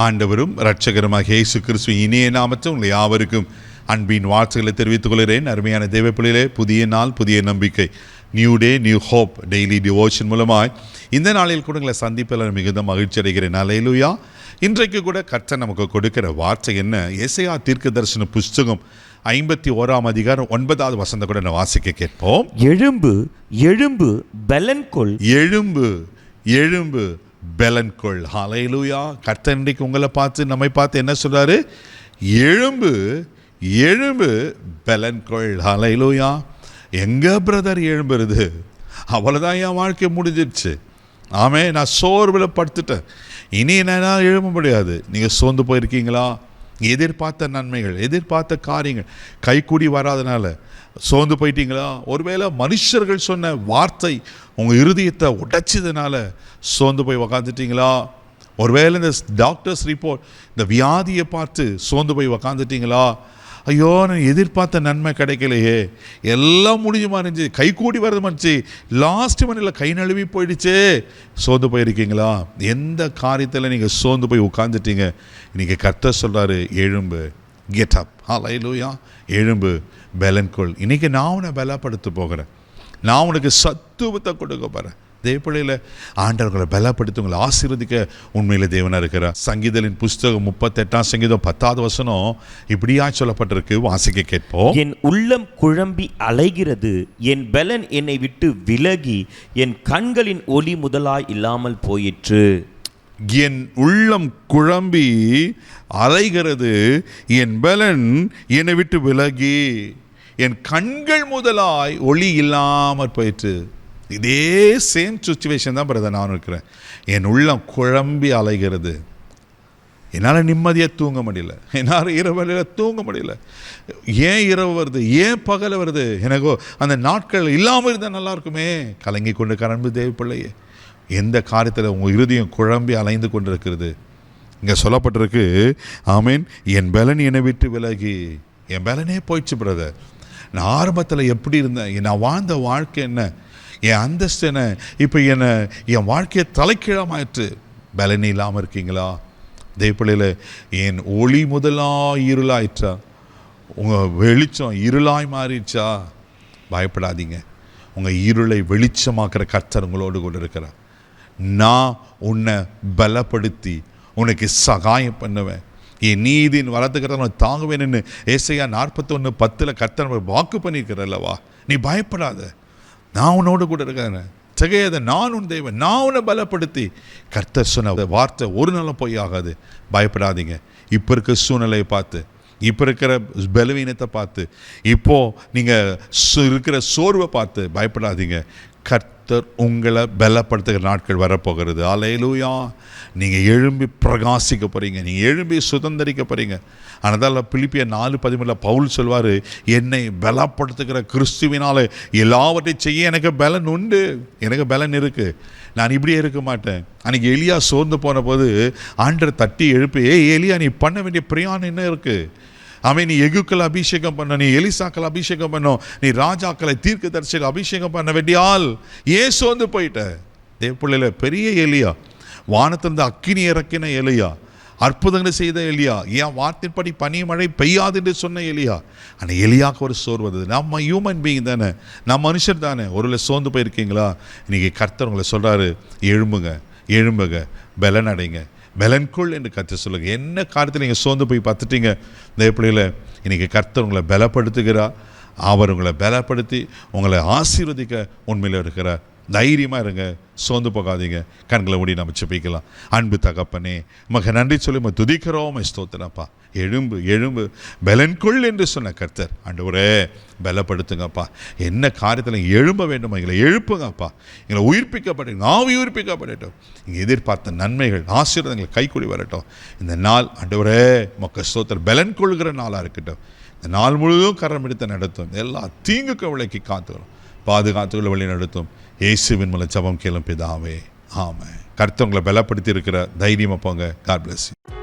ஆண்டவரும் இரட்சகருமாக இயேசு கிறிஸ்து இனிய நாமத்தில் உங்களை யாவருக்கும் அன்பின் வாழ்த்துக்களை தெரிவித்துக் கொள்கிறேன். அருமையான தேவப்பிள்ளைகளே, புதிய நாள், புதிய நம்பிக்கை, new day, new hope daily devotion மூலமாய் இந்த நாளில் கூட உங்களை சந்திப்பில் மிகுந்த மகிழ்ச்சி அடைகிறேன். அல்லேலூயா. இன்றைக்கு கூட கர்த்தர் நமக்கு கொடுக்கிற வார்த்தை என்ன? எசேயா தீர்க்கதரிசன புஸ்தகம் 51 அதிகாரம் 9வது வசனத்தை கூட நான் வாசிக்க கேட்போம். எழும்பு எழும்பு பெலன் கொள். எழும்பு எழும்பு பெலன் கொள். ஹல்லேலூயா. கர்த்தர் இன்றைக்கு உங்களை பார்த்து, நம்மை பார்த்து என்ன சொல்றாரு? எழும்பு எழும்பு பெலன் கொள். ஹல்லேலூயா. எங்க பிரதர் எழும்புறது? அவ்வளோதான், என் வாழ்க்கை முடிஞ்சிடுச்சு. ஆமே, நான் சோர்வில் படுத்துட்டேன், இனி என்னால் எழும்ப முடியாது. நீங்கள் சோர்ந்து போயிருக்கீங்களா? எதிர்பார்த்த நன்மைகள், எதிர்பார்த்த காரியங்கள் கைக்கூடி வராதனால சோர்ந்து போயிட்டீங்களா? ஒருவேளை மனுஷர்கள் சொன்ன வார்த்தை உங்கள் இருதயத்தை உடைச்சதுனால சோர்ந்து போய் உக்காந்துட்டீங்களா? ஒருவேளை இந்த டாக்டர்ஸ் ரிப்போர்ட், இந்த வியாதியை பார்த்து சோர்ந்து போய் உக்காந்துட்டீங்களா? ஐயோ, நான் எதிர்பார்த்த நன்மை கிடைக்கலையே, எல்லாம் முடிஞ்சு மாறிஞ்சு, கை கூடி வரது மனுச்சு, லாஸ்ட் மணியில் கை நழுவி போயிடுச்சே, சோர்ந்து போயிருக்கீங்களா? எந்த காரியத்தில் நீங்கள் சோர்ந்து போய் உட்காந்துட்டீங்க? இன்றைக்கி கர்த்தர் சொல்கிறாரு, எழும்பு, கெட் அப். ஹல்லேலூயா. எழும்பு பெலன் கொள். இன்றைக்கி நான் உன்னை பலப்படுத்த போகிறேன், நான் உனக்கு சத்துவத்தை கொடுக்க போகிறேன். தேவப்பிள்ளையில் ஆண்டவர்களை பலப்படுத்தி உங்களை ஆசீர்வதிக்க உண்மையில் தேவனாக இருக்கிறார். சங்கீதலின் புஸ்தகம் 38 சங்கீதம் 10வது வசனம் இப்படியா சொல்லப்பட்டிருக்கு, வாசிக்க கேட்போம். என் உள்ளம் குழம்பி அலைகிறது, என் பெலன் என்னை விட்டு விலகி, என் கண்களின் ஒளி முதலாய் இல்லாமல் போயிற்று. என் உள்ளம் குழம்பி அலைகிறது, என் பெலன் என்னை விட்டு விலகி, என் கண்கள் முதலாய் ஒளி இல்லாமல் போயிற்று. இதே சேம் சுச்சுவேஷன் தான் பிரதர் நான் இருக்கிறேன். என் உள்ளம் குழம்பி அலைகிறது, என்னால் நிம்மதியாக தூங்க முடியல, என்னால் இரவு தூங்க முடியல. ஏன் இரவு வருது, ஏன் பகல் வருது? எனக்கோ அந்த நாட்கள் இல்லாமல் இருந்தால் நல்லா இருக்குமே. கலங்கி கொண்டு கரம்பு தேவப்பிள்ளையே, எந்த காரியத்தில் உங்கள் இருதயம் குழம்பி அலைந்து கொண்டு இருக்கிறது? இங்கே சொல்லப்பட்டிருக்கு, ஆமீன், என் பலன் என்னை விட்டு விலகி. என் பலனே போயிடுச்சு பிரதர். நான் ஆரம்பத்தில் எப்படி இருந்தேன், நான் வாழ்ந்த வாழ்க்கை என்ன, என் அந்தஸ்து என்ன, இப்போ என் வாழ்க்கையை தலைக்கீழமாயிற்று. பலனே இல்லாமல் இருக்கீங்களா? தேவப்பிள்ளையில் என் ஒளி முதலாக இருளாயிற்றா? உங்கள் வெளிச்சம் இருளாய் மாறிடுச்சா? பயப்படாதீங்க, உங்கள் இருளை வெளிச்சமாக்குற கர்த்தர் உங்களோடு கூட இருக்கிறார். நான் உன்னை பலப்படுத்தி உனக்கு சகாயம் பண்ணுவேன், என் நீதியின் வளர்த்துக்கிறத நான் தாங்குவேன்னு ஏசாயா 41:10 கர்த்தர் வாக்கு பண்ணியிருக்கிறல்லவா? நீ பயப்படாத, நான் உன்னோடு கூட இருக்கிறேன். திகையாத, நான் உன் தேவன், நான் உன்னை பலப்படுத்தி. கர்த்தர் சொன்ன வார்த்தை ஒரு நாளும் பொய் ஆகாது. பயப்படாதீங்க. இப்போ இருக்கிற சூழ்நிலையை பார்த்து, இப்போ இருக்கிற பலவீனத்தை பார்த்து, இப்போது நீங்கள் இருக்கிற சோர்வை பார்த்து பயப்படாதீங்க. கர்த்தர் உங்களை பலப்படுத்துகிற நாட்கள் வரப்போகிறது. அல்லேலூயா. நீங்கள் எழும்பி பிரகாசிக்க போகிறீங்க, நீங்கள் எழும்பி சுதந்திரிக்க போகிறீங்க. அதனால் பிலிப்பியர் 4:13 பவுல் சொல்வார், என்னை பலப்படுத்துகிற கிறிஸ்துவினால் எல்லாவற்றையும் செய்ய எனக்கு பலன் உண்டு, எனக்கு பலன் இருக்குது, நான் இப்படியே இருக்க மாட்டேன். அன்றைக்கி எலியா சோர்ந்து போன போது ஆண்டவர் தட்டி எழுப்பி, எலியா நீ பண்ண வேண்டிய பிரயாணம் என்ன இருக்குது? அவன் நீ எகுக்களை அபிஷேகம் பண்ண, நீ எலிசாக்களை அபிஷேகம் பண்ணும், நீ ராஜாக்களை தீர்க்கதரிசிகளை அபிஷேகம் பண்ண வேண்டிய ஆள், ஏன் சோர்ந்து போயிட்ட? தேவப்பிள்ளையில் பெரிய எலியா, வானத்திலிருந்து அக்கினி இறக்கின எலியா, அற்புதங்களை செய்த எலியா, ஏன் வார்த்தைப்படி பனி மழை பெய்யாது என்று சொன்ன எலியா. ஆனால் எலியாவுக்கு ஒரு சோர்வது. நம்ம ஹியூமன் பீயிங் தானே, நம்ம மனுஷர் தானே. ஒருவேளை சோர்ந்து போயிருக்கீங்களா? இன்றைக்கி கர்த்தர் உங்களை சொல்கிறாரு, எழும்புங்க எழும்புங்க, பலன் அடைங்க, பலன்கொள் என்று கர்த்தர் சொல்லுங்க. என்ன காரியத்தில் நீங்கள் சோர்ந்து போய் பார்த்துட்டீங்க? இந்த பிள்ளைகளை இன்றைக்கி கர்த்தர் உங்களை பலப்படுத்துகிறார். அவர் உங்களை பலப்படுத்தி உங்களை ஆசீர்வதிக்க உண்மையில் இருக்கிறார். தைரியமாக இருங்க, சோர்ந்து போகாதீங்க. கண்களை மூடி நம்ம ஜெபிக்கலாம். அன்பு தகப்பனே, மக நன்றி சொல்லி துதிக்கிறோம், ஸ்தோத்திரப்பா. எழும்பு எழும்பு பலன்கொள் என்று சொன்ன கர்த்தர், ஆண்டவரே பலப்படுத்துங்கப்பா. என்ன காரியத்தில் எழும்ப வேண்டுமோ எங்களை எழுப்புங்கப்பா. எங்களை உயிர்ப்பிக்கப்பட்டு ஆவி உயிர்ப்பிக்கப்படட்டும். இங்கே எதிர்பார்த்த நன்மைகள் ஆசீர்வாதங்கள் கைக்கூடி வரட்டும். இந்த நாள் ஆண்டவரே மக்க ஸ்தோத்திரம் பலன் கொள்கிற நாளாக இருக்கட்டும். இந்த நாள் முழுவதும் கரம் எடுத்து நடத்தும், எல்லா தீங்குக்கு விலக்கி காத்துக்கிறோம், பாதுகாத்துக்குள்ள வழி நடத்தும். இயேசுவின் மூலம் ஜெபம் கேளும் பிதாவே, ஆமென். கர்த்தர் உங்களை பலப்படுத்தி இருக்கிற தைரியமாக போங்க. God bless you.